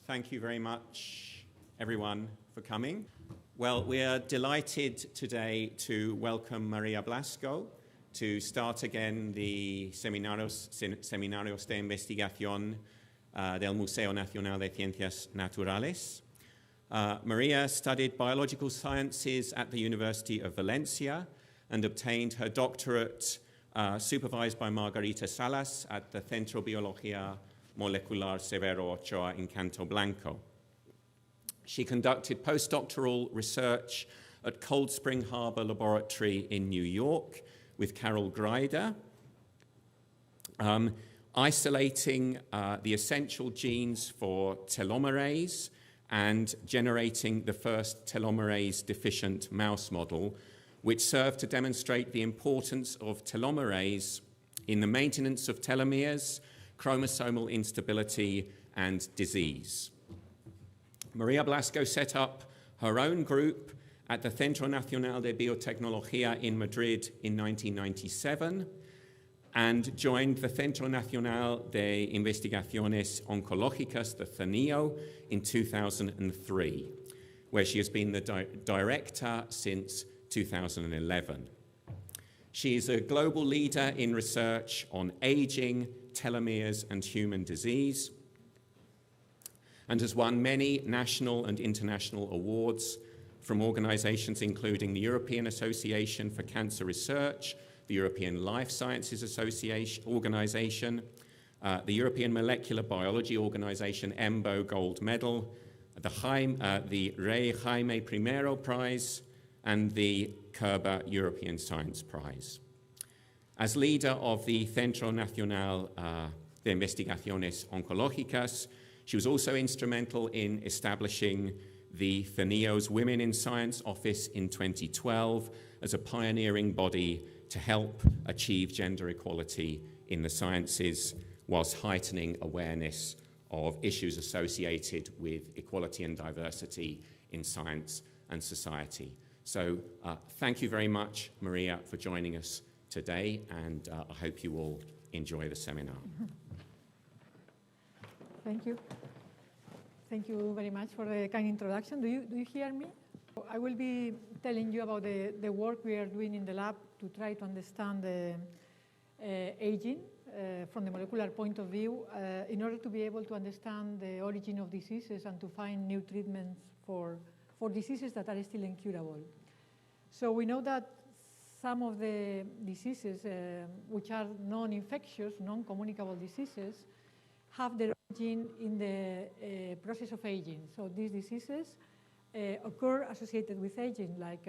Thank you very much, everyone, for coming. Well, we are delighted today to welcome María Blasco to start again the seminarios de investigación del Museo Nacional de Ciencias Naturales. María studied biological sciences at the University of Valencia and obtained her doctorate supervised by Margarita Salas at the Centro Biología Molecular Severo Ochoa in Canto Blanco. She conducted postdoctoral research at Cold Spring Harbor Laboratory in New York with Carol Greider, isolating the essential genes for telomerase and generating the first telomerase-deficient mouse model, which served to demonstrate the importance of telomerase in the maintenance of telomeres, chromosomal instability, and disease. María Blasco set up her own group at the Centro Nacional de Biotecnología in Madrid in 1997 and joined the Centro Nacional de Investigaciones Oncológicas, the CNIO, in 2003, where she has been the director since 2011. She is a global leader in research on aging, telomeres, and human disease, and has won many national and international awards from organizations including the European Association for Cancer Research, the European Life Sciences Association Organization, the European Molecular Biology Organization EMBO Gold Medal, the Rey Jaime I Prize, and the Kerber European Science Prize. As leader of the Centro Nacional de Investigaciones Oncológicas, she was also instrumental in establishing the CNIO's Women in Science Office in 2012 as a pioneering body to help achieve gender equality in the sciences whilst heightening awareness of issues associated with equality and diversity in science and society. So thank you very much, Maria, for joining us today, and I hope you all enjoy the seminar. Thank you. Thank you very much for the kind introduction. Do you hear me? I will be telling you about the work we are doing in the lab to try to understand the aging from the molecular point of view in order to be able to understand the origin of diseases and to find new treatments for diseases that are still incurable. So we know that some of the diseases which are non-infectious, non-communicable diseases have their origin in the process of aging. So these diseases occur associated with aging, like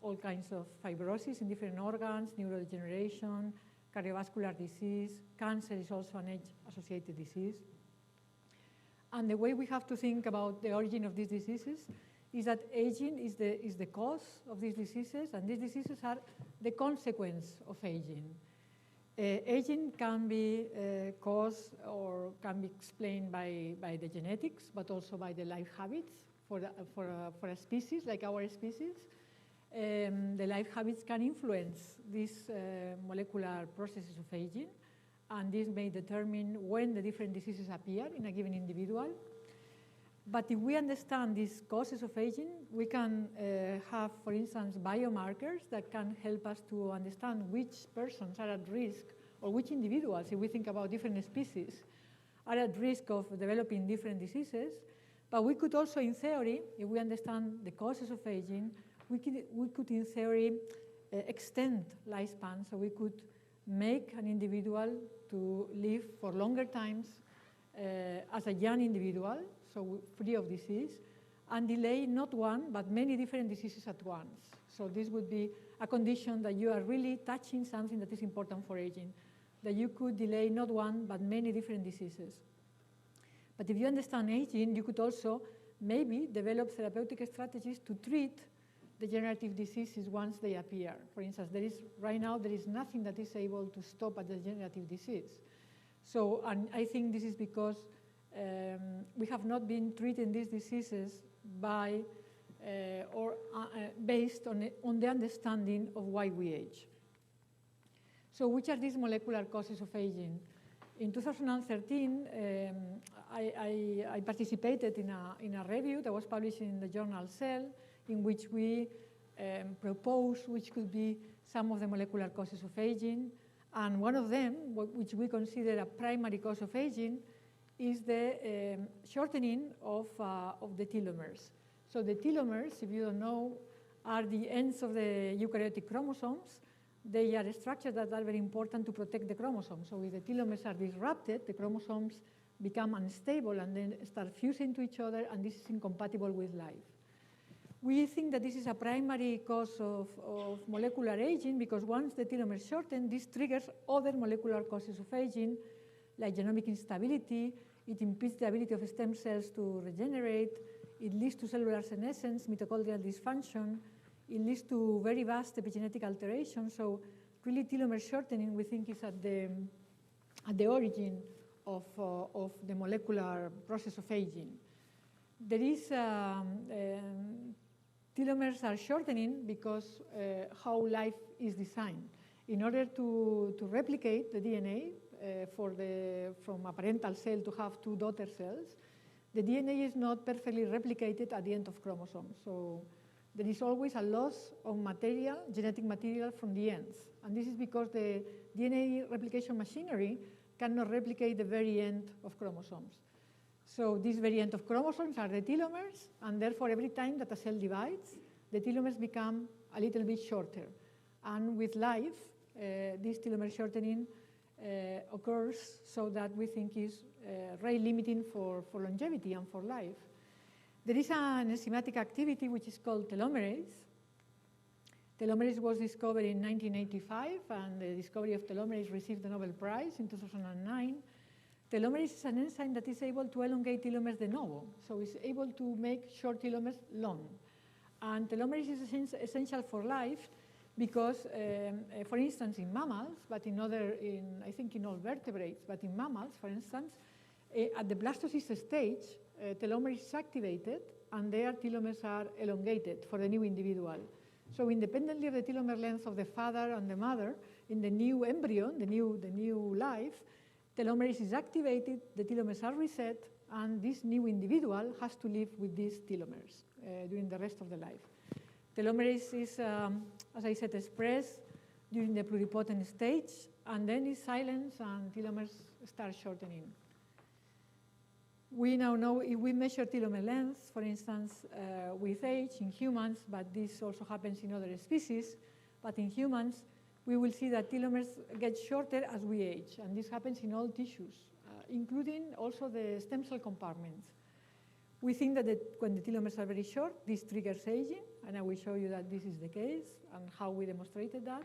all kinds of fibrosis in different organs, neurodegeneration, cardiovascular disease. Cancer is also an age-associated disease. And the way we have to think about the origin of these diseases is that aging is the cause of these diseases, and these diseases are the consequence of aging. Aging can be caused or can be explained by the genetics, but also by the life habits for a species like our species. The life habits can influence these molecular processes of aging, and this may determine when the different diseases appear in a given individual. But if we understand these causes of aging, we can have, for instance, biomarkers that can help us to understand which persons are at risk, or which individuals, if we think about different species, are at risk of developing different diseases. But we could also, in theory, if we understand the causes of aging, we could in theory, extend lifespan. So we could make an individual to live for longer times as a young individual, so free of disease, and delay not one, but many different diseases at once. So this would be a condition that you are really touching something that is important for aging, that you could delay not one, but many different diseases. But if you understand aging, you could also maybe develop therapeutic strategies to treat degenerative diseases once they appear. For instance, right now there is nothing that is able to stop a degenerative disease. So, and I think this is because we have not been treating these diseases by based on the understanding of why we age. So which are these molecular causes of aging? In 2013, I participated in a review that was published in the journal Cell, in which we proposed which could be some of the molecular causes of aging. And one of them, which we consider a primary cause of aging, is the shortening of the telomeres. So the telomeres, if you don't know, are the ends of the eukaryotic chromosomes. They are structures that are very important to protect the chromosomes. So if the telomeres are disrupted, the chromosomes become unstable and then start fusing to each other, and this is incompatible with life. We think that this is a primary cause of molecular aging because once the telomeres shorten, this triggers other molecular causes of aging, like genomic instability. It impedes the ability of stem cells to regenerate. It leads to cellular senescence, mitochondrial dysfunction. It leads to very vast epigenetic alterations. So really telomere shortening, we think, is at the origin of the molecular process of aging. There is telomeres are shortening because how life is designed. In order to replicate the DNA from a parental cell to have two daughter cells, the DNA is not perfectly replicated at the end of chromosomes. So there is always a loss of material, genetic material from the ends. And this is because the DNA replication machinery cannot replicate the very end of chromosomes. So this very end of chromosomes are the telomeres, and therefore every time that a cell divides, the telomeres become a little bit shorter. And with life, this telomere shortening occurs, so that we think is rate limiting for longevity and for life. There is an enzymatic activity which is called telomerase. Telomerase was discovered in 1985, and the discovery of telomerase received the Nobel Prize in 2009. Telomerase is an enzyme that is able to elongate telomeres de novo, so it's able to make short telomeres long. And telomerase is essential for life because, for instance, in mammals, but I think in all vertebrates, but in mammals, for instance, at the blastocyst stage, telomerase is activated, and their telomeres are elongated for the new individual. So independently of the telomere length of the father and the mother, in the new embryo, the new life, telomerase is activated, the telomeres are reset, and this new individual has to live with these telomeres during the rest of the life. Telomerase is, as I said, expressed during the pluripotent stage, and then is silenced, and telomeres start shortening. We now know if we measure telomere length, for instance, with age in humans, but this also happens in other species, but in humans, we will see that telomeres get shorter as we age, and this happens in all tissues, including also the stem cell compartments. We think that when the telomeres are very short, this triggers aging, and I will show you that this is the case and how we demonstrated that.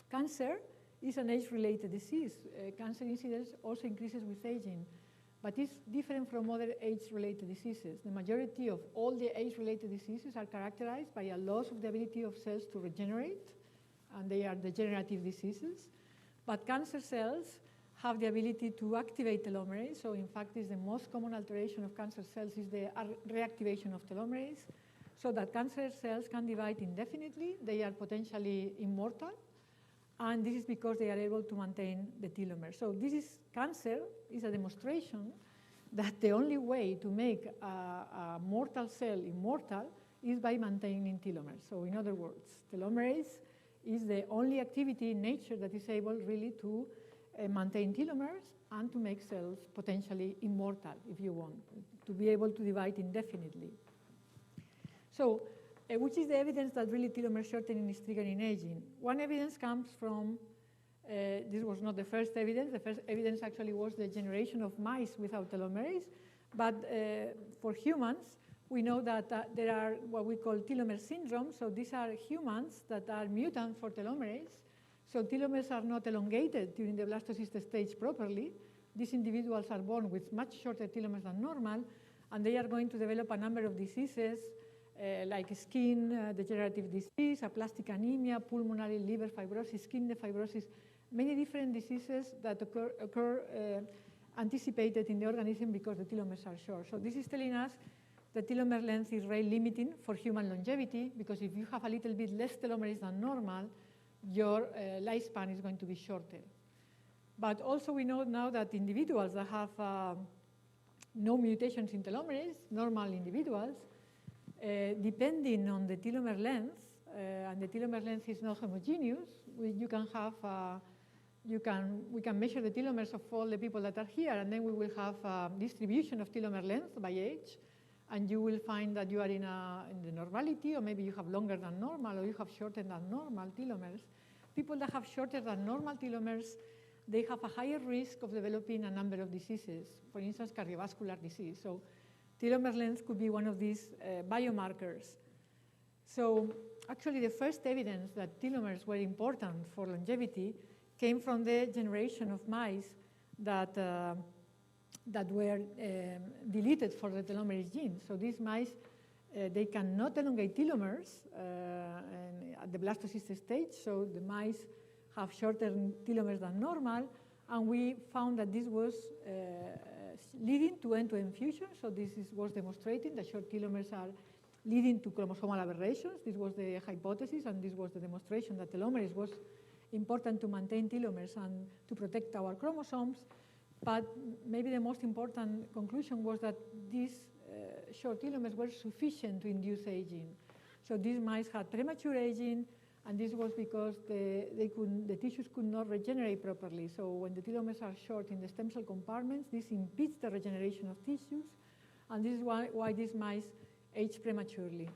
Cancer is an age-related disease. Cancer incidence also increases with aging, but it's different from other age-related diseases. The majority of all the age-related diseases are characterized by a loss of the ability of cells to regenerate, and they are degenerative diseases. But cancer cells have the ability to activate telomerase. So in fact, it's the most common alteration of cancer cells is the reactivation of telomerase, so that cancer cells can divide indefinitely. They are potentially immortal, and this is because they are able to maintain the telomere. So cancer is a demonstration that the only way to make a mortal cell immortal is by maintaining telomeres. So in other words, telomerase is the only activity in nature that is able really to maintain telomeres and to make cells potentially immortal, if you want, to be able to divide indefinitely. So, which is the evidence that really telomere shortening is triggering aging? One evidence comes from, this was not the first evidence. The first evidence actually was the generation of mice without telomerase. But for humans, we know that there are what we call telomere syndromes. So these are humans that are mutant for telomerase. So telomeres are not elongated during the blastocyst stage properly. These individuals are born with much shorter telomeres than normal, and they are going to develop a number of diseases like skin degenerative disease, aplastic anemia, pulmonary liver fibrosis, kidney fibrosis, many different diseases that occur anticipated in the organism because the telomeres are short. So this is telling us that telomere length is rate limiting for human longevity, because if you have a little bit less telomerase than normal, your lifespan is going to be shorter. But also we know now that individuals that have no mutations in telomerase, normal individuals, depending on the telomere length, and the telomere length is not homogeneous, you can have, we can measure the telomeres of all the people that are here, and then we will have a distribution of telomere length by age, and you will find that you are in the normality, or maybe you have longer than normal, or you have shorter than normal telomeres. People that have shorter than normal telomeres, they have a higher risk of developing a number of diseases, for instance, cardiovascular disease. So telomere length could be one of these biomarkers. So actually the first evidence that telomeres were important for longevity came from the generation of mice that were deleted for the telomerase gene. So these mice, they cannot elongate telomeres at the blastocyst stage, so the mice have shorter telomeres than normal, and we found that this was leading to end-to-end fusion. So this was demonstrating that short telomeres are leading to chromosomal aberrations. This was the hypothesis, and this was the demonstration that telomerase was important to maintain telomeres and to protect our chromosomes. But maybe the most important conclusion was that these short telomeres were sufficient to induce aging. So these mice had premature aging, and this was because the tissues could not regenerate properly. So when the telomeres are short in the stem cell compartments, this impedes the regeneration of tissues, and this is why these mice age prematurely.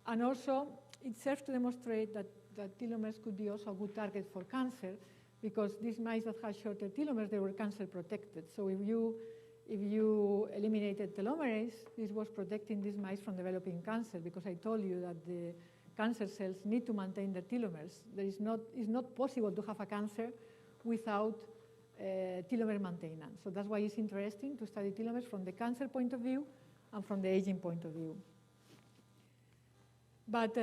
And also, it serves to demonstrate that telomeres could be also a good target for cancer, because these mice that had shorter telomeres, they were cancer protected. So if you eliminated telomerase, this was protecting these mice from developing cancer, because I told you that the cancer cells need to maintain their telomeres. It's not possible to have a cancer without telomere maintenance. So that's why it's interesting to study telomeres from the cancer point of view and from the aging point of view. But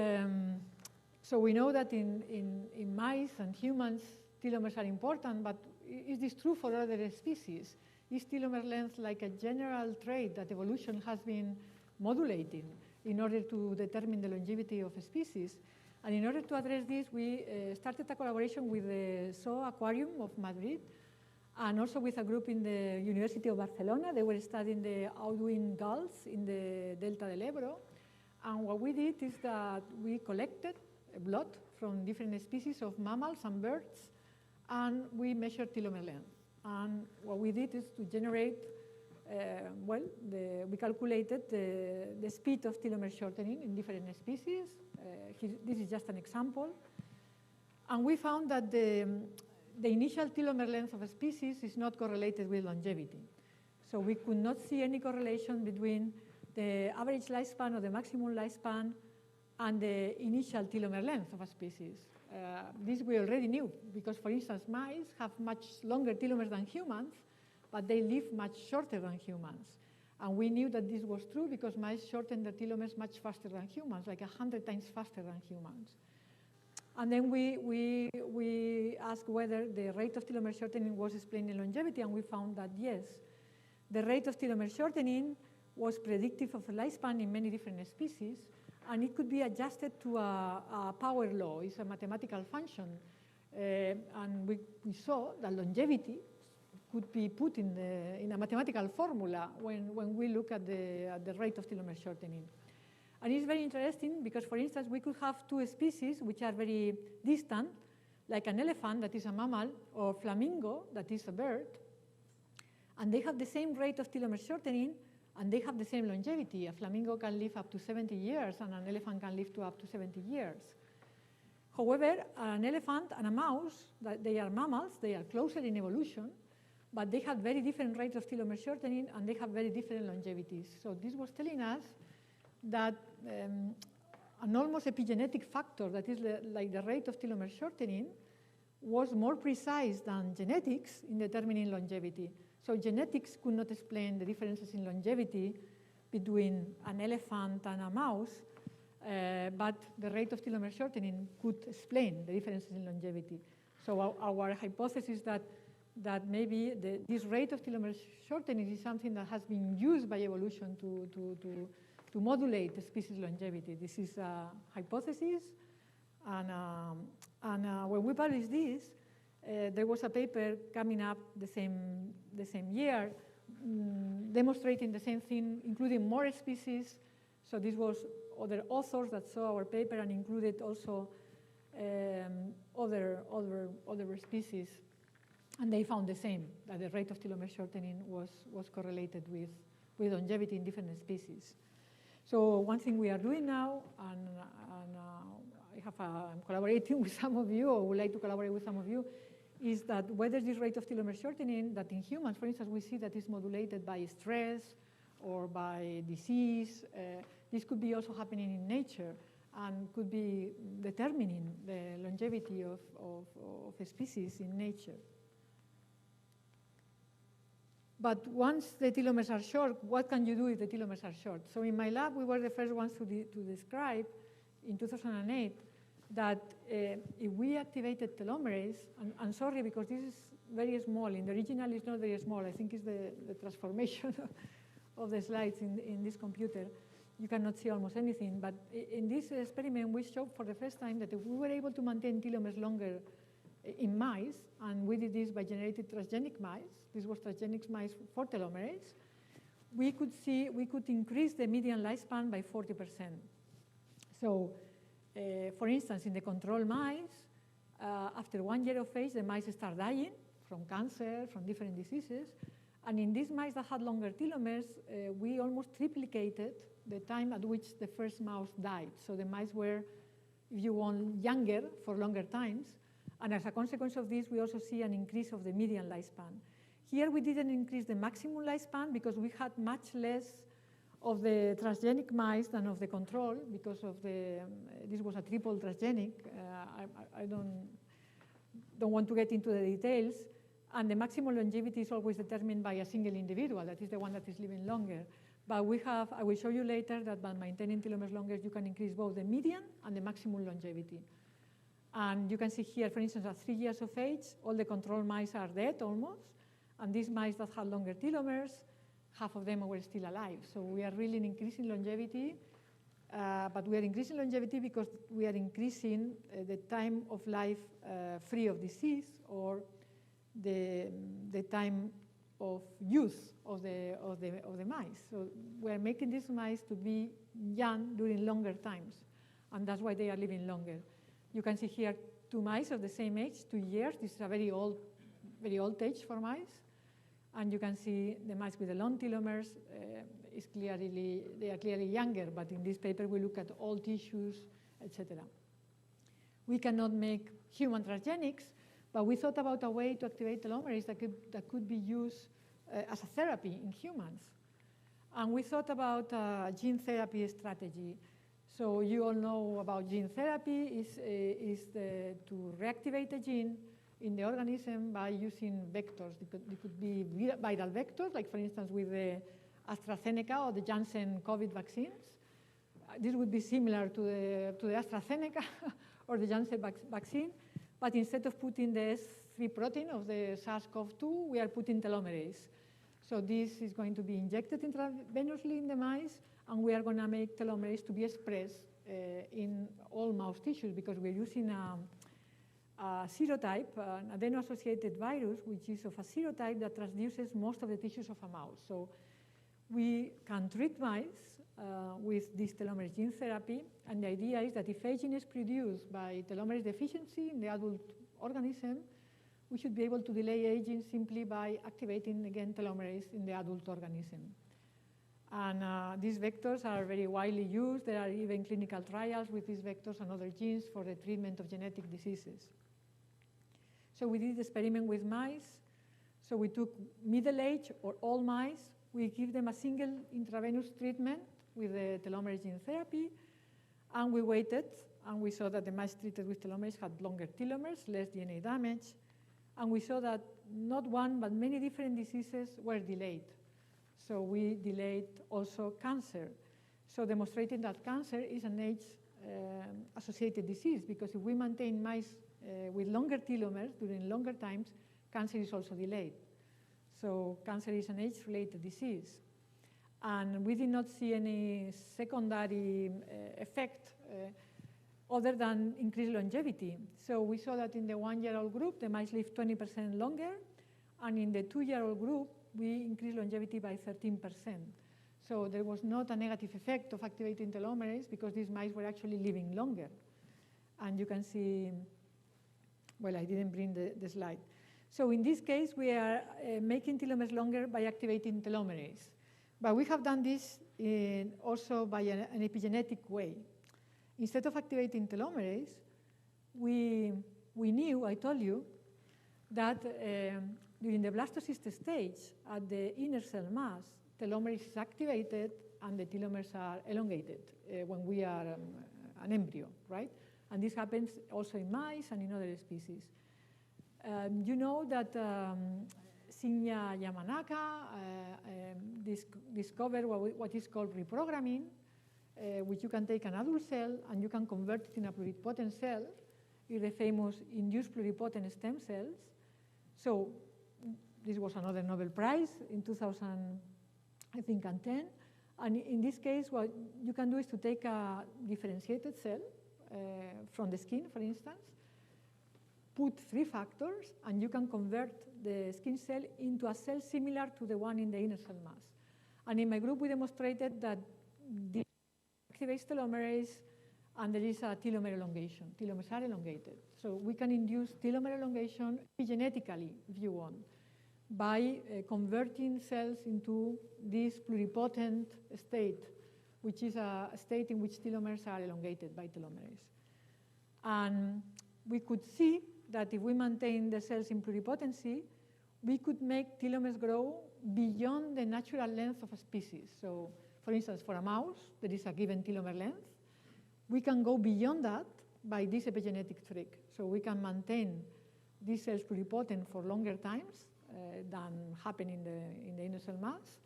so we know that in mice and humans, telomeres are important, but is this true for other species? Is telomere length like a general trait that evolution has been modulating in order to determine the longevity of a species? And in order to address this, we started a collaboration with the Zoo Aquarium of Madrid, and also with a group in the University of Barcelona. They were studying the Audouin gulls in the Delta del Ebro. And what we did is that we collected blood from different species of mammals and birds, and we measured telomere length. And what we did is to generate, we calculated the speed of telomere shortening in different species. This is just an example. And we found that the initial telomere length of a species is not correlated with longevity. So we could not see any correlation between the average lifespan or the maximum lifespan and the initial telomere length of a species. This we already knew, because, for instance, mice have much longer telomeres than humans, but they live much shorter than humans. And we knew that this was true because mice shorten their telomeres much faster than humans, like 100 times faster than humans. And then we asked whether the rate of telomere shortening was explaining longevity, and we found that yes, the rate of telomere shortening was predictive of a lifespan in many different species, and it could be adjusted to a power law. It's a mathematical function. And we saw that longevity could be put in a mathematical formula when we look at the rate of telomere shortening. And it's very interesting because, for instance, we could have two species which are very distant, like an elephant that is a mammal, or flamingo that is a bird, and they have the same rate of telomere shortening, and they have the same longevity. A flamingo can live up to 70 years, and an elephant can live to up to 70 years. However, an elephant and a mouse, they are mammals, they are closer in evolution, but they have very different rates of telomere shortening, and they have very different longevities. So this was telling us that an almost epigenetic factor, that is like the rate of telomere shortening, was more precise than genetics in determining longevity. So genetics could not explain the differences in longevity between an elephant and a mouse, but the rate of telomere shortening could explain the differences in longevity. So our hypothesis that maybe this rate of telomere shortening is something that has been used by evolution to modulate the species longevity. This is a hypothesis, and when we published this, there was a paper coming up the same year demonstrating the same thing, including more species. So this was other authors that saw our paper and included also other species. And they found the same, that the rate of telomere shortening was correlated with longevity in different species. So one thing we are doing now, and I'm collaborating with some of you, or would like to collaborate with some of you, is that whether this rate of telomere shortening, that in humans, for instance, we see that is modulated by stress or by disease. This could be also happening in nature and could be determining the longevity of a species in nature. But once the telomeres are short, what can you do if the telomeres are short? So in my lab, we were the first ones to describe in 2008 that if we activated telomerase, and sorry because this is very small, in the original it's not very small, I think it's the transformation of the slides in this computer. You cannot see almost anything, but in this experiment we showed for the first time that if we were able to maintain telomeres longer in mice, and we did this by generating transgenic mice, this was transgenic mice for telomerase, we could increase the median lifespan by 40%. So, for instance, in the control mice, after 1 year of age, the mice start dying from cancer, from different diseases. And in these mice that had longer telomeres, we almost triplicated the time at which the first mouse died. So the mice were, if you want, younger for longer times. And as a consequence of this, we also see an increase of the median lifespan. Here we didn't increase the maximum lifespan because we had much less of the transgenic mice than of the control because of this was a triple transgenic. I don't want to get into the details. And the maximum longevity is always determined by a single individual. That is the one that is living longer. But I will show you later that by maintaining telomeres longer, you can increase both the median and the maximum longevity. And you can see here, for instance, at 3 years of age, all the control mice are dead almost. And these mice that had longer telomeres, half of them were still alive. So we are really increasing longevity, but we are increasing longevity because we are increasing the time of life free of disease, or the time of youth of the mice. So we are making these mice to be young during longer times, and that's why they are living longer. You can see here 2 mice of the same age, 2 years. This is a very old age for mice. And you can see the mice with the long telomeres they are clearly younger, but in this paper we look at all tissues, etc. We cannot make human transgenics, but we thought about a way to activate telomerase that could be used as a therapy in humans. And we thought about a gene therapy strategy. So you all know about gene therapy is to reactivate a gene in the organism by using vectors. It could be viral vectors, like for instance with the AstraZeneca or the Janssen COVID vaccines. This would be similar to the AstraZeneca or the Janssen vaccine, but instead of putting the S3 protein of the SARS-CoV-2, we are putting telomerase. So this is going to be injected intravenously in the mice, and we are going to make telomerase to be expressed in all mouse tissues because we're using a serotype, an adeno-associated virus, which is of a serotype that transduces most of the tissues of a mouse. So we can treat mice with this telomerase gene therapy, and the idea is that if a gene is produced by telomerase deficiency in the adult organism, we should be able to delay aging simply by activating, again, telomerase in the adult organism. And these vectors are very widely used. There are even clinical trials with these vectors and other genes for the treatment of genetic diseases. So we did the experiment with mice. So we took middle age or all mice. We give them a single intravenous treatment with the telomerase gene therapy, and we waited, and we saw that the mice treated with telomerase had longer telomeres, less DNA damage, and we saw that not one, but many different diseases were delayed. So we delayed also cancer. So demonstrating that cancer is an age-associated disease, because if we maintain mice with longer telomeres during longer times, cancer is also delayed. So cancer is an age-related disease. And we did not see any secondary effect other than increased longevity. So we saw that in the 1-year-old group, the mice lived 20% longer, and in the 2-year-old group, we increased longevity by 13%. So there was not a negative effect of activating telomerase because these mice were actually living longer. And you can see, well, I didn't bring the slide. So in this case, we are making telomeres longer by activating telomerase. But we have done this also by an epigenetic way. Instead of activating telomerase, we knew, I told you, that during the blastocyst stage, at the inner cell mass, telomerase is activated and the telomeres are elongated when we are an embryo, right? And this happens also in mice and in other species. You know that Shinya Yamanaka discovered what is called reprogramming, which you can take an adult cell and you can convert it in a pluripotent cell, is the famous induced pluripotent stem cells. So this was another Nobel Prize in 2010. And in this case, what you can do is to take a differentiated cell from the skin, for instance, put 3 factors, and you can convert the skin cell into a cell similar to the one in the inner cell mass. And in my group, we demonstrated that this activates telomerase, and there is a telomere elongation. Telomeres are elongated. So we can induce telomere elongation epigenetically, if you want, by converting cells into this pluripotent state, which is a state in which telomeres are elongated by telomerase. And we could see that if we maintain the cells in pluripotency, we could make telomeres grow beyond the natural length of a species. So, for instance, for a mouse, there is a given telomere length. We can go beyond that by this epigenetic trick. So we can maintain these cells pluripotent for longer times than happen in the inner cell mass.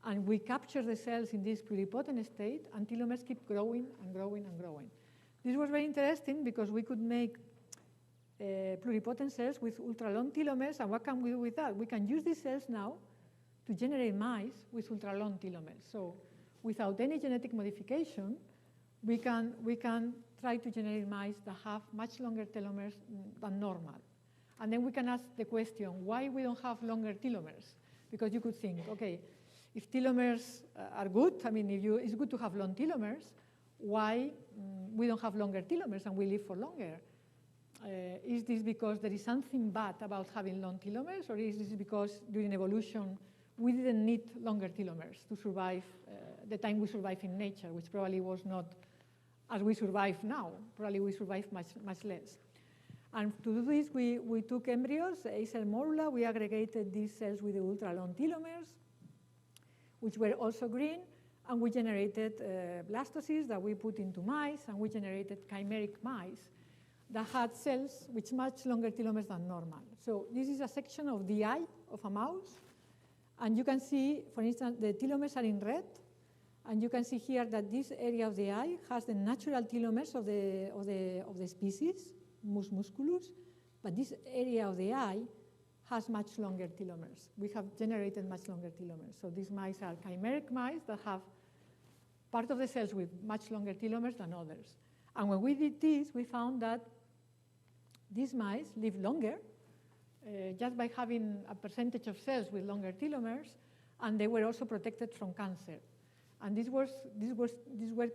And we capture the cells in this pluripotent state, and telomeres keep growing and growing and growing. This was very interesting because we could make pluripotent cells with ultra-long telomeres, and what can we do with that? We can use these cells now to generate mice with ultra-long telomeres. So without any genetic modification, we can try to generate mice that have much longer telomeres than normal. And then we can ask the question, why we don't have longer telomeres? Because you could think, okay, if telomeres are good, I mean, it's good to have long telomeres, why we don't have longer telomeres and we live for longer? Is this because there is something bad about having long telomeres, or is this because during evolution we didn't need longer telomeres to survive the time we survive in nature, which probably was not as we survive now. Probably we survive much less. And to do this, we took embryos, A-cell morula, we aggregated these cells with the ultra-long telomeres, which were also green, and we generated blastocysts that we put into mice, and we generated chimeric mice that had cells with much longer telomeres than normal. So this is a section of the eye of a mouse, and you can see, for instance, the telomeres are in red, and you can see here that this area of the eye has the natural telomeres of the species, mus musculus, but this area of the eye has much longer telomeres. We have generated much longer telomeres. So these mice are chimeric mice that have part of the cells with much longer telomeres than others. And when we did this, we found that these mice live longer just by having a percentage of cells with longer telomeres, and they were also protected from cancer. And these were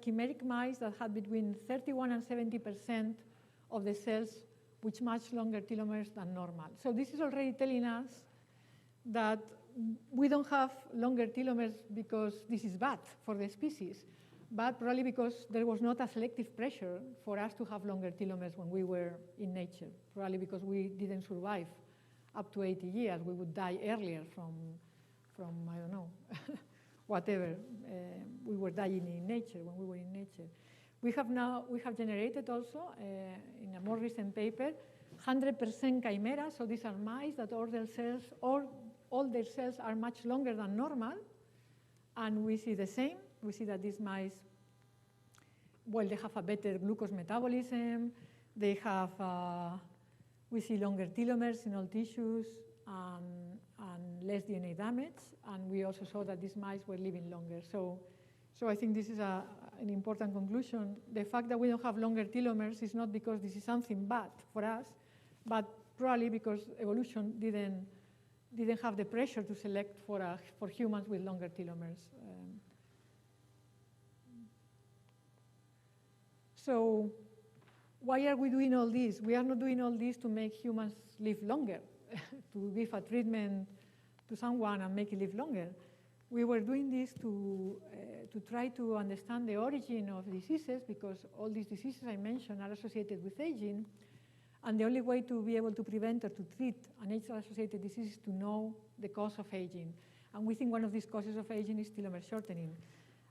chimeric mice that had between 31 and 70% of the cells with much longer telomeres than normal. So this is already telling us that we don't have longer telomeres because this is bad for the species, but probably because there was not a selective pressure for us to have longer telomeres when we were in nature, probably because we didn't survive up to 80 years. We would die earlier from I don't know, whatever. We were dying in nature when we were in nature. We have generated also, in a more recent paper, 100% chimera. So these are mice that all their cells are much longer than normal. And we see the same. We see that these mice, well, they have a better glucose metabolism. They have, we see longer telomeres in all tissues and less DNA damage. And we also saw that these mice were living longer. So I think this is a an important conclusion. The fact that we don't have longer telomeres is not because this is something bad for us, but probably because evolution didn't have the pressure to select for humans with longer telomeres. So why are we doing all this? We are not doing all this to make humans live longer, to give a treatment to someone and make it live longer. We were doing this to try to understand the origin of diseases, because all these diseases I mentioned are associated with aging, and the only way to be able to prevent or to treat an age-associated disease is to know the cause of aging. And we think one of these causes of aging is telomere shortening.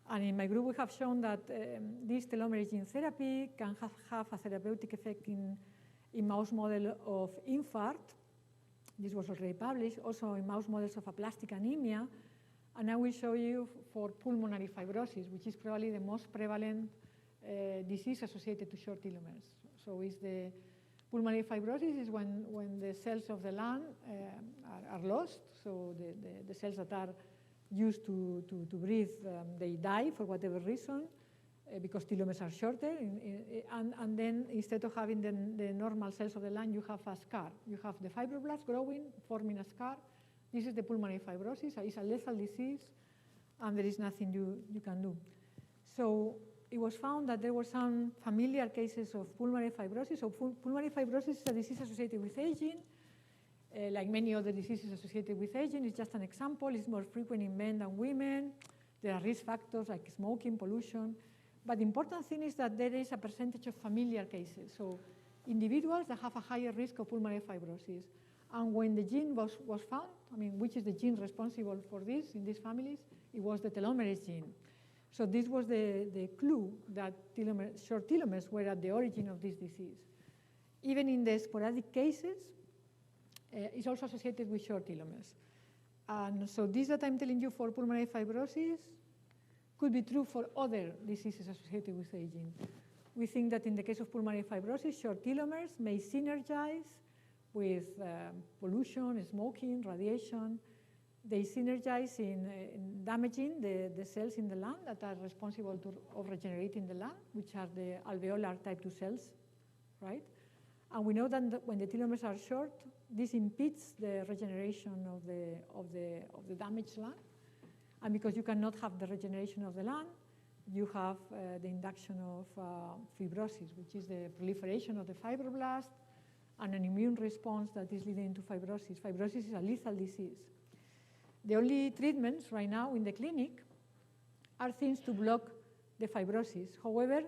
And in my group, we have shown that this telomere gene therapy can have a therapeutic effect in mouse model of infarct. This was already published, also in mouse models of aplastic anemia. And I will show you for pulmonary fibrosis, which is probably the most prevalent disease associated to short telomeres. So it's the pulmonary fibrosis is when the cells of the lung are lost. So the cells that are used to breathe, they die for whatever reason, because telomeres are shorter. And then instead of having the normal cells of the lung, you have a scar. You have the fibroblasts growing, forming a scar. This is the pulmonary fibrosis. It's a lethal disease, and there is nothing you can do. So it was found that there were some familiar cases of pulmonary fibrosis. So pulmonary fibrosis is a disease associated with aging. Like many other diseases associated with aging, it's just an example. It's more frequent in men than women. There are risk factors like smoking, pollution. But the important thing is that there is a percentage of familiar cases. So individuals that have a higher risk of pulmonary fibrosis. And when the gene was found, I mean, which is the gene responsible for this in these families, it was the telomerase gene. So this was the clue that short telomeres were at the origin of this disease. Even in the sporadic cases, it's also associated with short telomeres. And so this that I'm telling you for pulmonary fibrosis could be true for other diseases associated with aging. We think that in the case of pulmonary fibrosis, short telomeres may synergize with pollution, smoking, radiation. They synergize in damaging the cells in the lung that are responsible of regenerating the lung, which are the alveolar type 2 cells, right? And we know that when the telomeres are short, this impedes the regeneration of the damaged lung. And because you cannot have the regeneration of the lung, you have the induction of fibrosis, which is the proliferation of the fibroblast and an immune response that is leading to fibrosis. Fibrosis is a lethal disease. The only treatments right now in the clinic are things to block the fibrosis. However,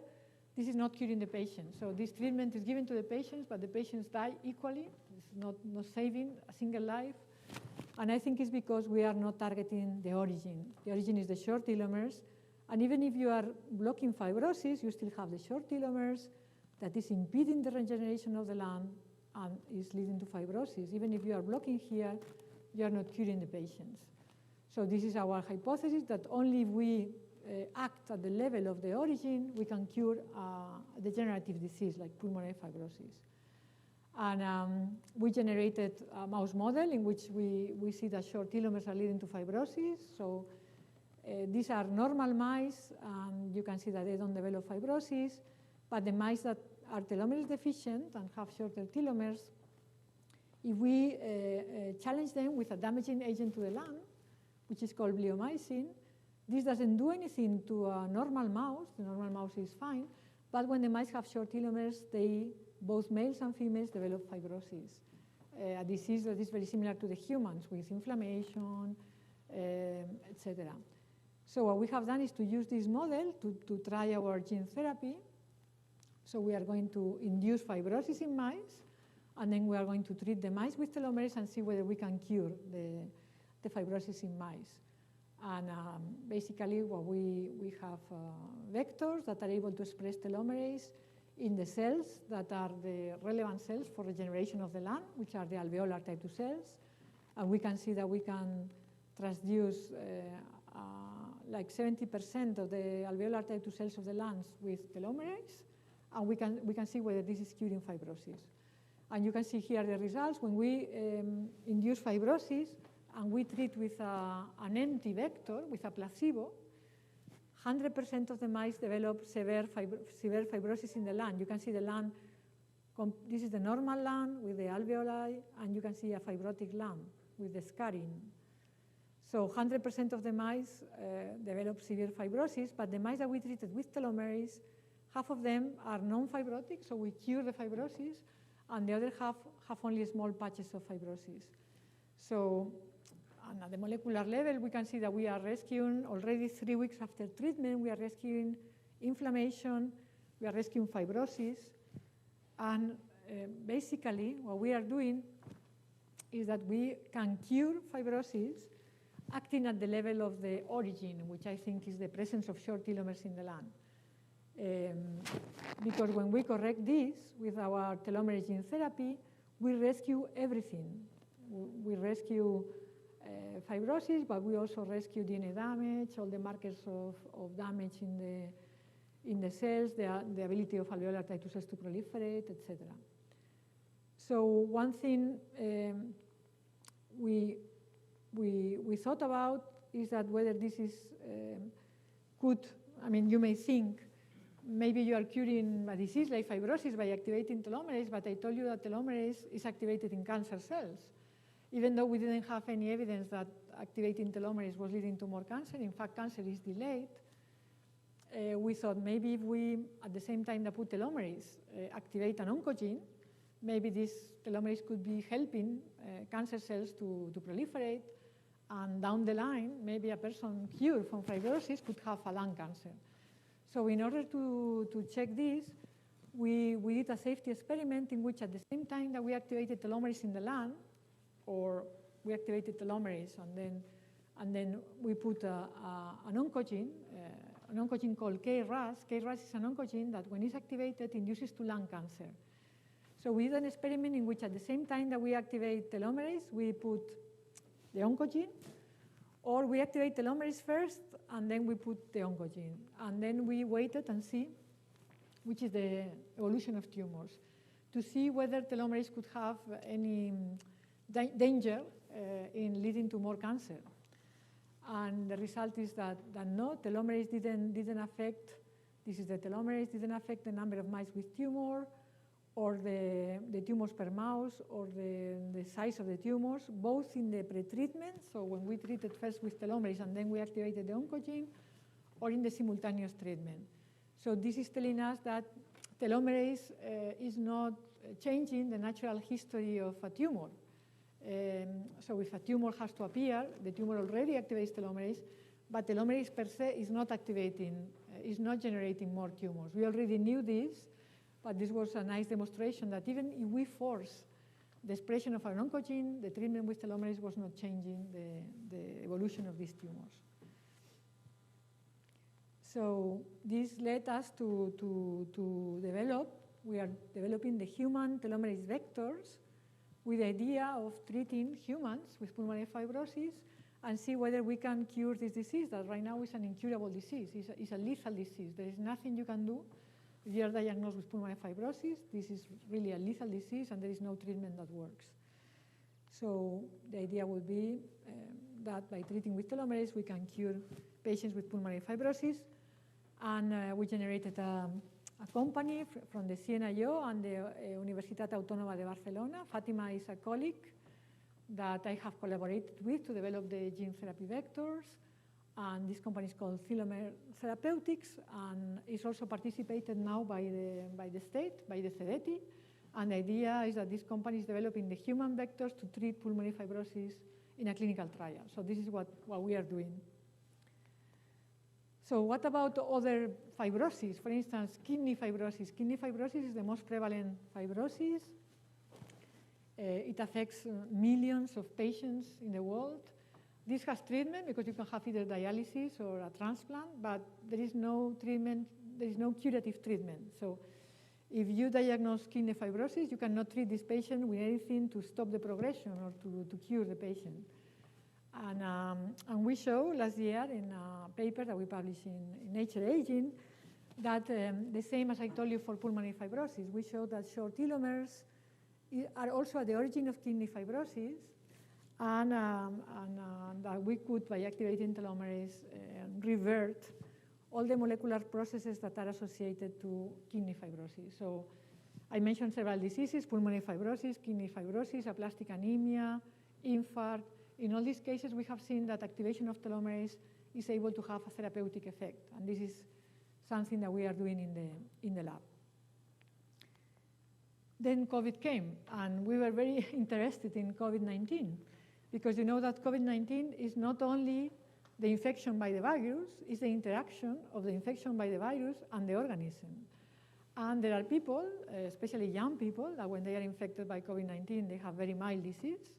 this is not curing the patient. So this treatment is given to the patients, but the patients die equally. It's not saving a single life. And I think it's because we are not targeting the origin. The origin is the short telomeres. And even if you are blocking fibrosis, you still have the short telomeres that is impeding the regeneration of the lung and is leading to fibrosis. Even if you are blocking here, you are not curing the patients. So this is our hypothesis, that only if we act at the level of the origin, we can cure a degenerative disease like pulmonary fibrosis. And we generated a mouse model in which we see that short telomeres are leading to fibrosis. So these are normal mice, and you can see that they don't develop fibrosis. But the mice that are telomerase deficient and have shorter telomeres, if we challenge them with a damaging agent to the lung, which is called bleomycin, this doesn't do anything to a normal mouse. The normal mouse is fine. But when the mice have short telomeres, both males and females develop fibrosis, a disease that is very similar to the humans with inflammation, etc. So what we have done is to use this model to try our gene therapy. So we are going to induce fibrosis in mice, and then we are going to treat the mice with telomerase and see whether we can cure the fibrosis in mice. And basically, we have vectors that are able to express telomerase in the cells that are the relevant cells for regeneration of the lung, which are the alveolar type 2 cells. And we can see that we can transduce like 70% of the alveolar type 2 cells of the lungs with telomerase. And we can see whether this is curing fibrosis. And you can see here the results. When we induce fibrosis and we treat with an empty vector, with a placebo, 100% of the mice develop severe fibrosis in the lung. You can see the lung, this is the normal lung with the alveoli, and you can see a fibrotic lung with the scarring. So 100% of the mice develop severe fibrosis, but the mice that we treated with telomerase, half of them are non-fibrotic, so we cure the fibrosis, and the other half have only small patches of fibrosis. So at the molecular level, we can see that we are rescuing already 3 weeks after treatment, we are rescuing inflammation, we are rescuing fibrosis, and basically what we are doing is that we can cure fibrosis acting at the level of the origin, which I think is the presence of short telomeres in the lung. Because when we correct this with our telomerase gene therapy, we rescue everything. We rescue fibrosis, but we also rescue DNA damage, all the markers of damage in the cells, the ability of alveolar tight cells to proliferate, etc. So one thing we thought about is that whether this is I mean, you may think maybe you are curing a disease like fibrosis by activating telomerase, but I told you that telomerase is activated in cancer cells. Even though we didn't have any evidence that activating telomerase was leading to more cancer, in fact, cancer is delayed. We thought maybe if we, at the same time that put telomerase, activate an oncogene, maybe this telomerase could be helping cancer cells to proliferate, and down the line, maybe a person cured from fibrosis could have a lung cancer. So in order to check this, we did a safety experiment in which at the same time that we activated telomerase in the lung, or we activated telomerase and then we put an oncogene called KRAS. KRAS is an oncogene that when it's activated induces to lung cancer. So we did an experiment in which at the same time that we activate telomerase, we put the oncogene, or we activate telomerase first and then we put the oncogene. And then we waited and see which is the evolution of tumors to see whether telomerase could have any danger in leading to more cancer. And the result is that no, telomerase didn't affect, this is the telomerase, didn't affect the number of mice with tumor, or the tumors per mouse, or the size of the tumors, both in the pretreatment, so when we treated first with telomerase and then we activated the oncogene, or in the simultaneous treatment. So this is telling us that telomerase is not changing the natural history of a tumor. So if a tumor has to appear, the tumor already activates telomerase, but telomerase per se is not activating, is not generating more tumors. We already knew this, but this was a nice demonstration that even if we force the expression of an oncogene, the treatment with telomerase was not changing the evolution of these tumors. So this led us to develop, we are developing the human telomerase vectors with the idea of treating humans with pulmonary fibrosis and see whether we can cure this disease that right now is an incurable disease. It's a lethal disease. There is nothing you can do if you are diagnosed with pulmonary fibrosis. This is really a lethal disease and there is no treatment that works. So the idea would be that by treating with telomerase, we can cure patients with pulmonary fibrosis. And we generated a company from the CNIO and the Universitat Autònoma de Barcelona. Fatima is a colleague that I have collaborated with to develop the gene therapy vectors. And this company is called Cellular Therapeutics, and is also participated now by the state, by the CDETI. And the idea is that this company is developing the human vectors to treat pulmonary fibrosis in a clinical trial. So this is what we are doing. So what about other fibrosis? For instance, kidney fibrosis. Kidney fibrosis is the most prevalent fibrosis. It affects millions of patients in the world. This has treatment because you can have either dialysis or a transplant, but there is no treatment, there is no curative treatment. So if you diagnose kidney fibrosis, you cannot treat this patient with anything to stop the progression or to cure the patient. And we show last year in a paper that we published in Nature Aging that the same as I told you for pulmonary fibrosis, we showed that short telomeres are also at the origin of kidney fibrosis, and that we could, by activating telomerase, revert all the molecular processes that are associated to kidney fibrosis. So I mentioned several diseases: pulmonary fibrosis, kidney fibrosis, aplastic anemia, infarct. In all these cases, we have seen that activation of telomerase is able to have a therapeutic effect, and this is something that we are doing in the lab. Then COVID came, and we were very interested in COVID-19, because you know that COVID-19 is not only the infection by the virus, it's the interaction of the infection by the virus and the organism. And there are people, especially young people, that when they are infected by COVID-19, they have very mild disease.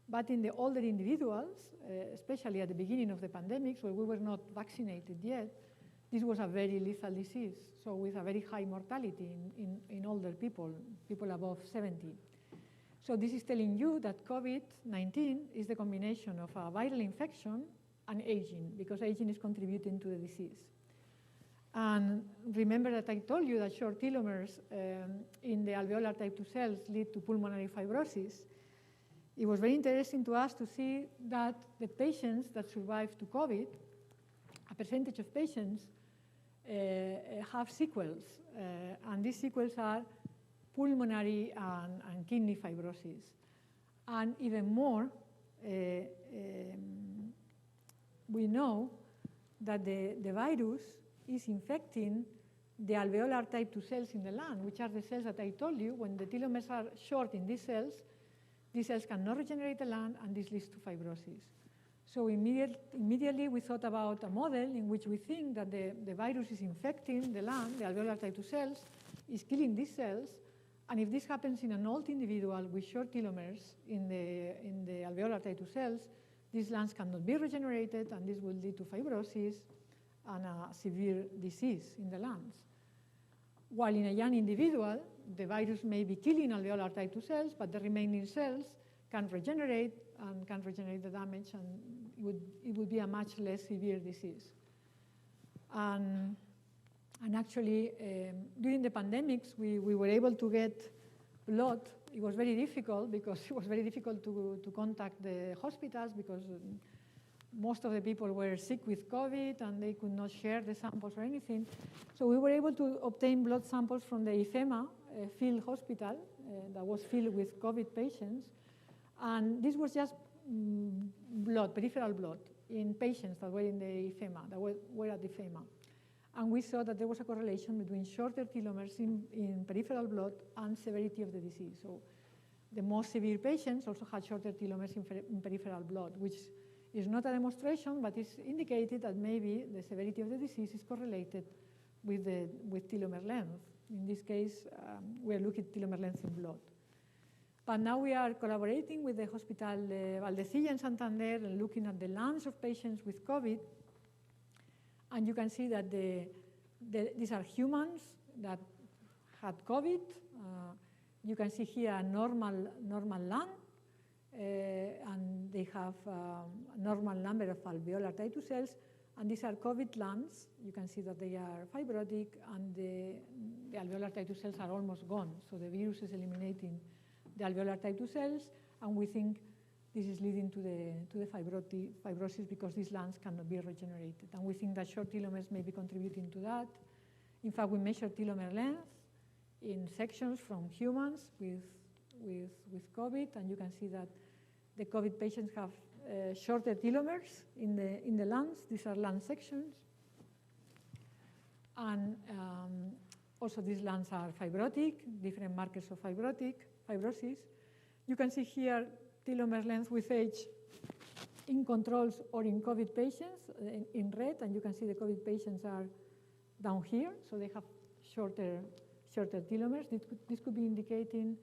But in the older individuals, especially at the beginning of the pandemics, where we were not vaccinated yet, this was a very lethal disease, so with a very high mortality in older people, people above 70. So this is telling you that COVID-19 is the combination of a viral infection and aging, because aging is contributing to the disease. And remember that I told you that short telomeres in the alveolar type 2 cells lead to pulmonary fibrosis. It was very interesting to us to see that the patients that survived to COVID, a percentage of patients have sequels, and these sequels are pulmonary and kidney fibrosis. And even more, we know that the virus is infecting the alveolar type 2 cells in the lung, which are the cells that I told you, when the telomeres are short in these cells cannot regenerate the lung, and this leads to fibrosis. So immediately we thought about a model in which we think that the virus is infecting the lung, the alveolar type 2 cells, is killing these cells, and if this happens in an old individual with short telomeres in the alveolar type 2 cells, these lungs cannot be regenerated, and this will lead to fibrosis and a severe disease in the lungs. While in a young individual, the virus may be killing alveolar type 2 cells, but the remaining cells can regenerate and can regenerate the damage, and it would be a much less severe disease. And actually, during the pandemics, we were able to get blood. It was very difficult, because it was very difficult to contact the hospitals, because most of the people were sick with COVID and they could not share the samples or anything. So we were able to obtain blood samples from the IFEMA field hospital that was filled with COVID patients. And this was just blood, peripheral blood, in patients that were in the IFEMA, that were at the IFEMA. And we saw that there was a correlation between shorter telomeres in peripheral blood and severity of the disease. So the most severe patients also had shorter telomeres in peripheral blood, which is not a demonstration, but it's indicated that maybe the severity of the disease is correlated with telomere length. In this case, we are looking at telomere length in blood. But now we are collaborating with the Hospital Valdecilla in Santander and looking at the lungs of patients with COVID. And you can see that these are humans that had COVID. You can see here a normal lung, and they have a normal number of alveolar type 2 cells. And these are COVID lungs. You can see that they are fibrotic, and the alveolar type 2 cells are almost gone. So the virus is eliminating the alveolar type 2 cells, and we think this is leading to the fibrosis, because these lungs cannot be regenerated. And we think that short telomeres may be contributing to that. In fact, we measured telomere length in sections from humans with COVID, and you can see that the COVID patients have shorter telomeres in the lungs. These are lung sections. And also these lungs are fibrotic, different markers of fibrosis. You can see here telomere length with age in controls or in COVID patients in red, and you can see the COVID patients are down here, so they have shorter telomeres. This could be indicating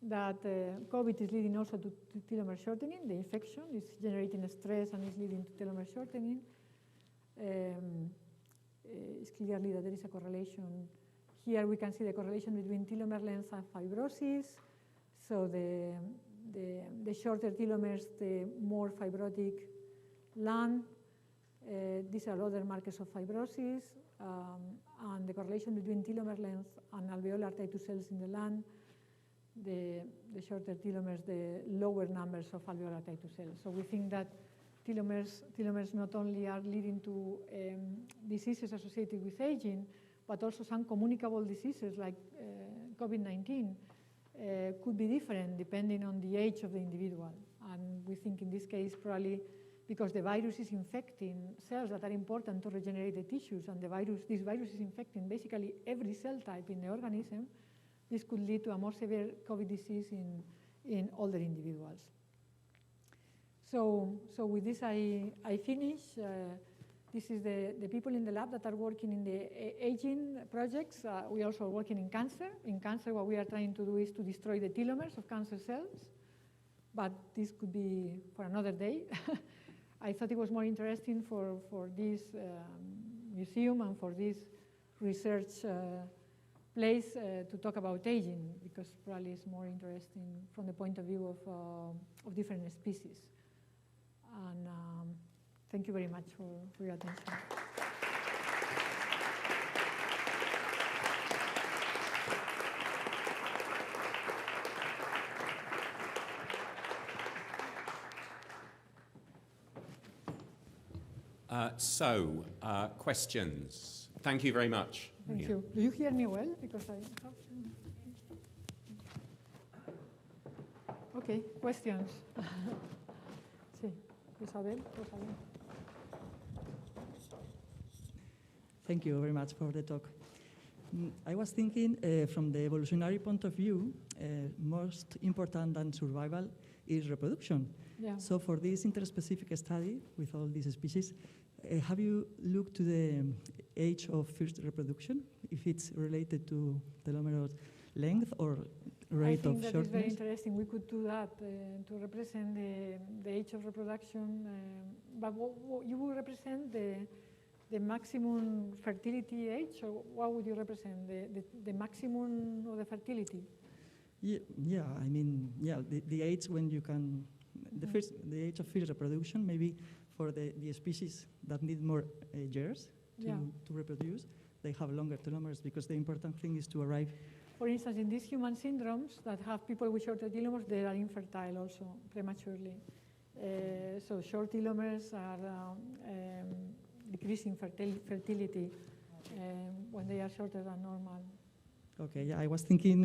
that COVID is leading also to telomere shortening. The infection is generating stress and is leading to telomere shortening. It's clearly that there is a correlation. Here we can see the correlation between telomere length and fibrosis. So the shorter telomeres, the more fibrotic lung. These are other markers of fibrosis, and the correlation between telomere length and alveolar type 2 cells in the lung. The shorter telomeres, the lower numbers of alveolar type 2 cells. So we think that telomeres not only are leading to diseases associated with aging, but also some communicable diseases like COVID-19 could be different depending on the age of the individual. And we think in this case probably because the virus is infecting cells that are important to regenerate the tissues, and this virus is infecting basically every cell type in the organism, this could lead to a more severe COVID disease in older individuals. So with this I finish. This is the people in the lab that are working in the aging projects. We also are working in cancer. In cancer, what we are trying to do is to destroy the telomeres of cancer cells, but this could be for another day. I thought it was more interesting for this museum and for this research place to talk about aging, because probably it's more interesting from the point of view of different species. And thank you very much for your attention. Questions. Thank you very much. Thank you. Do you hear me well? Because I have... Okay, questions. Sí, Isabel. Thank you very much for the talk. I was thinking from the evolutionary point of view, most important than survival is reproduction. Yeah. So for this interspecific study with all these species, have you looked to the age of first reproduction, if it's related to telomere length or rate of shortness? I think that is very interesting. We could do that to represent the age of reproduction, but what you would represent the maximum fertility age, or what would you represent, the maximum of the fertility? Yeah, I mean, the age when you can, the age of first reproduction, maybe for the species that need more years to reproduce, they have longer telomeres, because the important thing is to arrive. For instance, in these human syndromes that have people with shorter telomeres, they are infertile also prematurely. So short telomeres are decreasing fertility when they are shorter than normal. Okay, yeah, I was thinking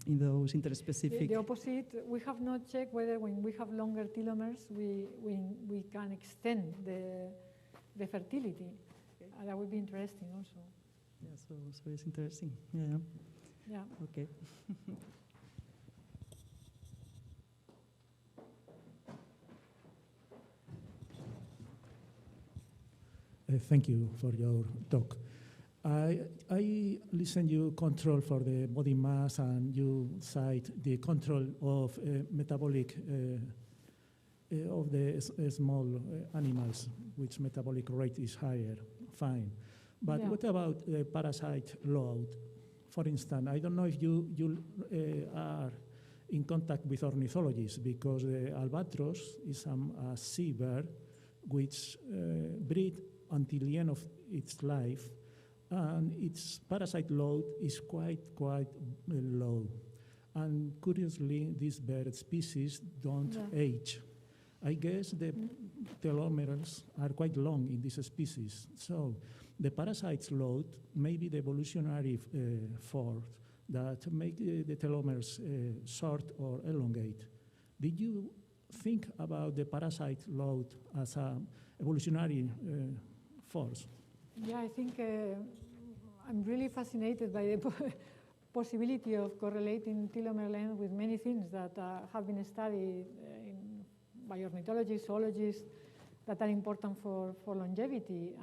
in those interspecific. The opposite, we have not checked whether when we have longer telomeres, we can extend the fertility. Okay. That would be interesting also. Yeah, so it's interesting. Yeah. Yeah. Okay. Thank you for your talk. I listen you control for the body mass, and you cite the control of metabolic of the small animals, which metabolic rate is higher. Fine, but what about parasite load? For instance, I don't know if you are in contact with ornithologists, because the albatross is a seabird which breed until the end of its life, and its parasite load is quite low. And curiously, this bird species don't age. I guess the telomeres are quite long in this species. So the parasite's load may be the evolutionary force that make the telomeres short or elongate. Did you think about the parasite load as an evolutionary force? Yeah, I think I'm really fascinated by the possibility of correlating telomere length with many things that have been studied by ornithologists, zoologists, that are important for longevity.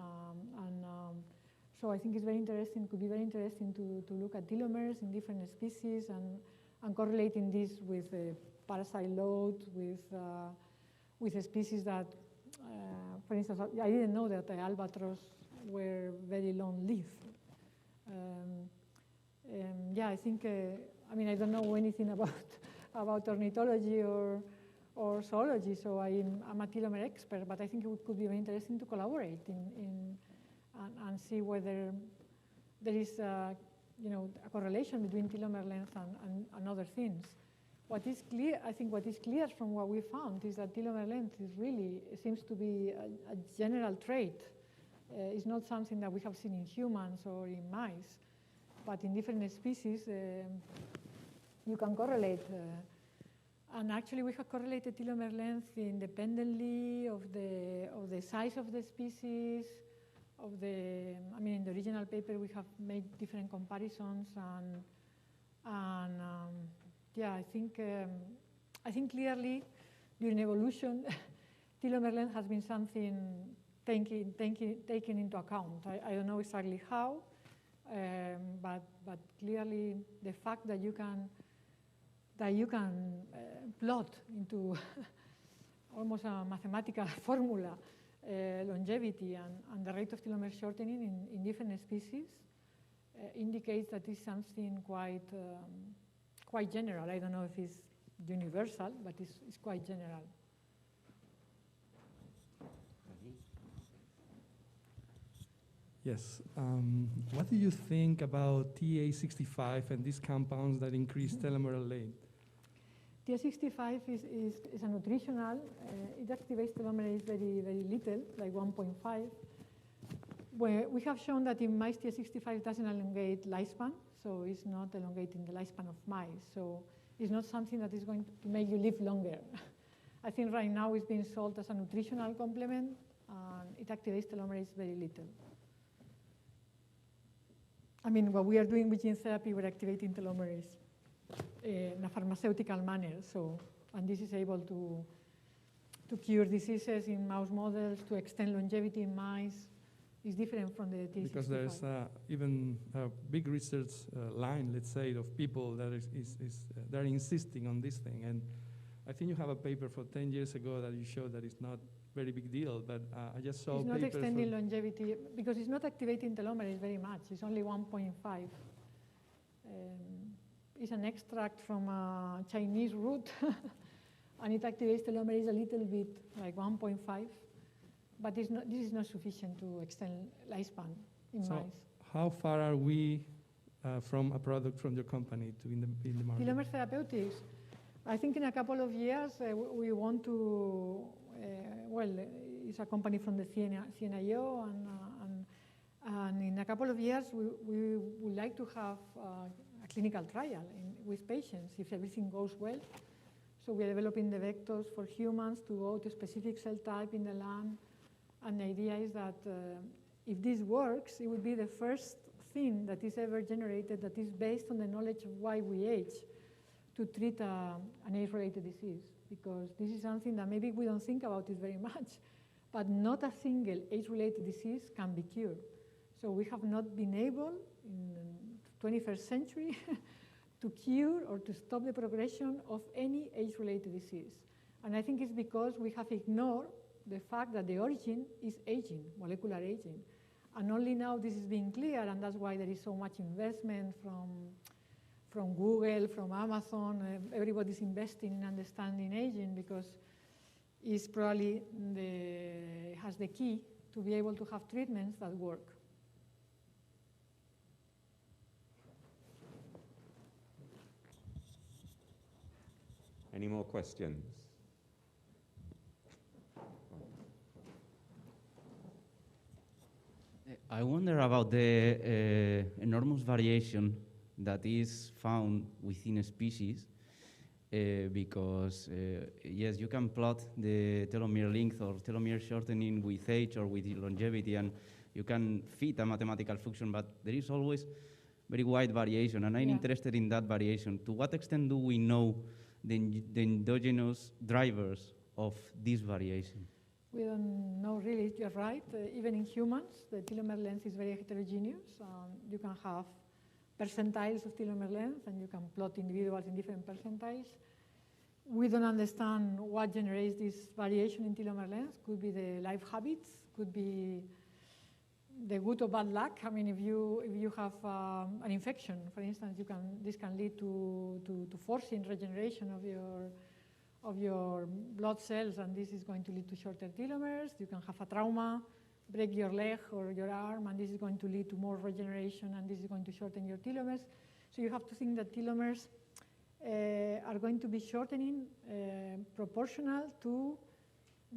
So I think it's very interesting, could be very interesting to look at telomeres in different species and correlating this with parasite load, with a species that, for instance, I didn't know that the albatross were very long-lived. Yeah, I think, I mean, I don't know anything about ornithology or zoology, so I'm a telomere expert, but I think it could be very interesting to collaborate and see whether there is a correlation between telomere length and other things. what is clear, I think what is clear from what we found is that telomere length is really, seems to be a general trait. It's not something that we have seen in humans or in mice, but in different species, you can correlate. And actually, we have correlated telomere length independently of the size of the species, in the original paper, we have made different comparisons, yeah, I think clearly during evolution, telomere length has been something taken into account. I don't know exactly how, but clearly the fact that you can plot into almost a mathematical formula longevity and the rate of telomere shortening in different species indicates that it's something quite general. I don't know if it's universal, but it's quite general. Yes. What do you think about TA65 and these compounds that increase telomere length? TA65 is a nutritional. It activates telomerase very, very little, like 1.5. Where we have shown that in mice, TA65 doesn't elongate lifespan, so it's not elongating the lifespan of mice. So it's not something that is going to make you live longer. I think right now it's being sold as a nutritional complement, and it activates telomerase very little. I mean, what we are doing with gene therapy, we're activating telomerase in a pharmaceutical manner. So, and this is able to cure diseases in mouse models, to extend longevity in mice. It's different from the TA65. Because there's even a big research line, let's say, of people that they're insisting on this thing. And I think you have a paper for 10 years ago that you showed that it's not very big deal, but I just saw it's not extending longevity because it's not activating telomerase very much. It's only 1.5. It's an extract from a Chinese root, and it activates telomerase a little bit, like 1.5. But this is not sufficient to extend lifespan in mice. How far are we from a product from your company to in the market? Telomere therapeutics. I think in a couple of years we want to. It's a company from the CNIO, and in a couple of years we would like to have a clinical trial with patients if everything goes well. So we're developing the vectors for humans to go to specific cell type in the lung, and the idea is that if this works, it would be the first thing that is ever generated that is based on the knowledge of why we age to treat an age-related disease. Because this is something that maybe we don't think about it very much, but not a single age-related disease can be cured. So we have not been able in the 21st century to cure or to stop the progression of any age-related disease. And I think it's because we have ignored the fact that the origin is aging, molecular aging. And only now this is being clear, and that's why there is so much investment from Google, from Amazon. Everybody's investing in understanding aging because it's probably has the key to be able to have treatments that work. Any more questions? I wonder about the enormous variation that is found within a species, because yes, you can plot the telomere length or telomere shortening with age or with longevity, and you can fit a mathematical function, but there is always very wide variation, and I'm interested in that variation. To what extent do we know the endogenous drivers of this variation? We don't know really, you're right. Even in humans, the telomere length is very heterogeneous. You can have percentiles of telomere length, and you can plot individuals in different percentiles. We don't understand what generates this variation in telomere length. Could be the life habits, could be the good or bad luck. I mean, if you have an infection, for instance, this can lead to forcing regeneration of your blood cells, and this is going to lead to shorter telomeres. You can have a trauma, break your leg or your arm, and this is going to lead to more regeneration, and this is going to shorten your telomeres. So you have to think that telomeres are going to be shortening proportional to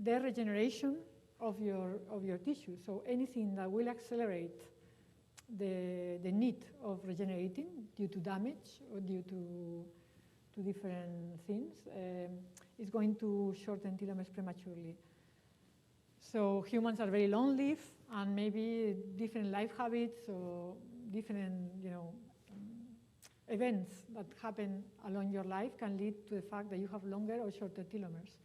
the regeneration of your tissue. So anything that will accelerate the need of regenerating due to damage or due to different things is going to shorten telomeres prematurely. So humans are very long-lived, and maybe different life habits or different, events that happen along your life can lead to the fact that you have longer or shorter telomeres.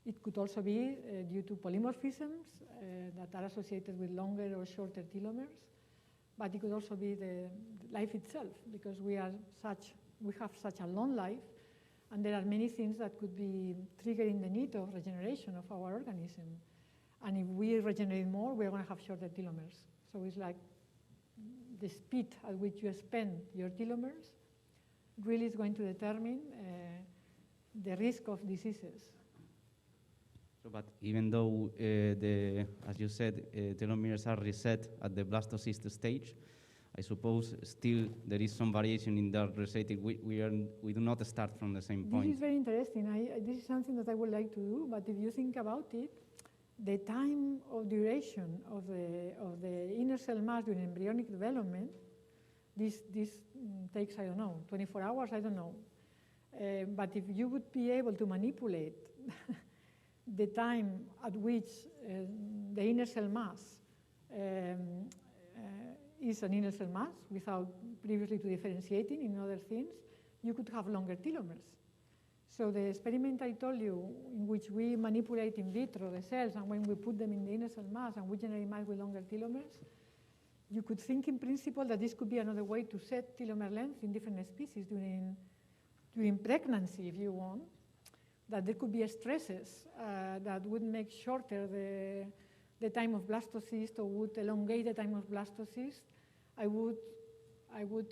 It could also be due to polymorphisms that are associated with longer or shorter telomeres, but it could also be the life itself, because we have such a long life, and there are many things that could be triggering the need of regeneration of our organism. And if we regenerate more, we're going to have shorter telomeres. So it's like the speed at which you spend your telomeres really is going to determine the risk of diseases. So, but even though, as you said, telomeres are reset at the blastocyst stage, I suppose still there is some variation in that resetting. We do not start from the same point. This is very interesting. This is something that I would like to do, but if you think about it, the time of duration of the inner cell mass during embryonic development, this takes, I don't know, 24 hours, I don't know. But if you would be able to manipulate the time at which the inner cell mass is an inner cell mass without previously to differentiating in other things, you could have longer telomeres. So the experiment I told you, in which we manipulate in vitro the cells, and when we put them in the inner cell mass and we generate mass with longer telomeres, you could think in principle that this could be another way to set telomere length in different species during pregnancy, if you want, that there could be stresses that would make shorter the time of blastocyst or would elongate the time of blastocyst. I would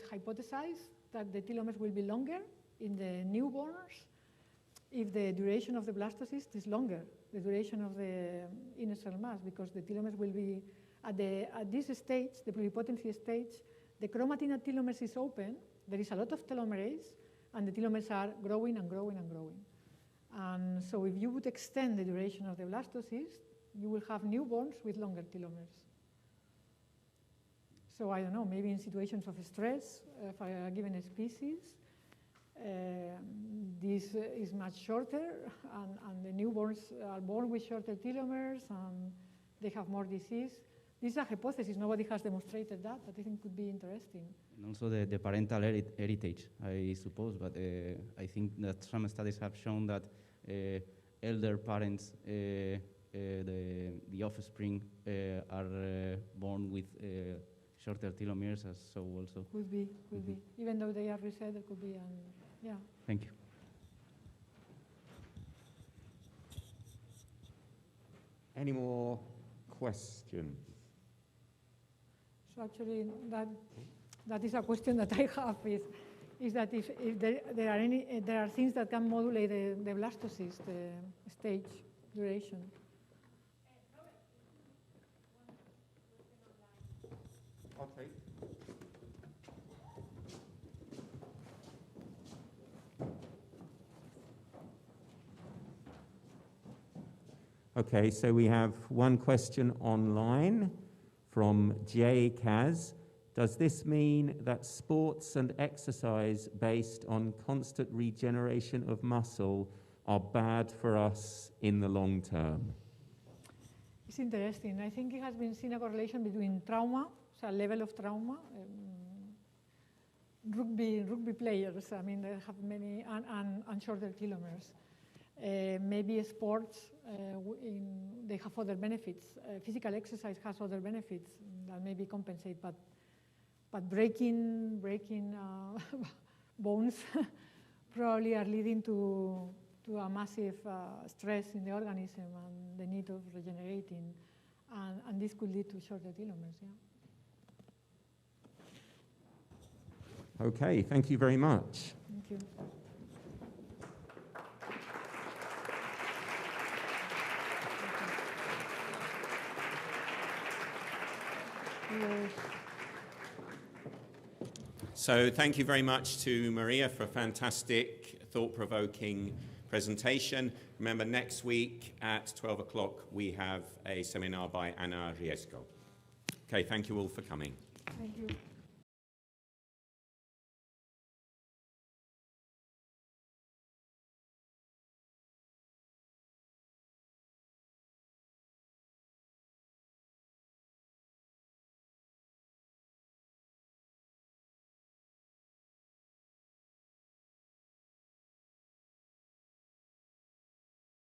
hypothesize that the telomeres will be longer in the newborns if the duration of the blastocyst is longer, the duration of the inner cell mass, because the telomeres will be, at this stage, the pluripotency stage, the chromatin at telomeres is open, there is a lot of telomerase, and the telomeres are growing and growing and growing. And so if you would extend the duration of the blastocyst, you will have newborns with longer telomeres. So I don't know, maybe in situations of stress for a given species, this is much shorter, and the newborns are born with shorter telomeres, and they have more disease. This is a hypothesis. Nobody has demonstrated that, but I think could be interesting. And also the parental heritage, I suppose, but I think that some studies have shown that elder parents, the offspring, are born with shorter telomeres, as so also. Could be. Even though they are reset, there could be, yeah. Thank you. Any more questions? So actually, that is a question that I have, is that if there are things that can modulate the blastocyst stage duration. Okay. Okay, so we have one question online from J. Kaz. Does this mean that sports and exercise based on constant regeneration of muscle are bad for us in the long term? It's interesting. I think it has been seen a correlation between trauma, so level of trauma, rugby players, I mean, they have many, and shorter telomeres. Maybe sports, they have other benefits. Physical exercise has other benefits that maybe compensate, but breaking bones probably are leading to a massive stress in the organism and the need of regenerating, and this could lead to shorter telomeres. Yeah. Okay, thank you very much. Thank you. Yes. So thank you very much to Maria for a fantastic, thought-provoking presentation. Remember, next week at 12 o'clock, we have a seminar by Ana Riesco. Okay, thank you all for coming. Thank you.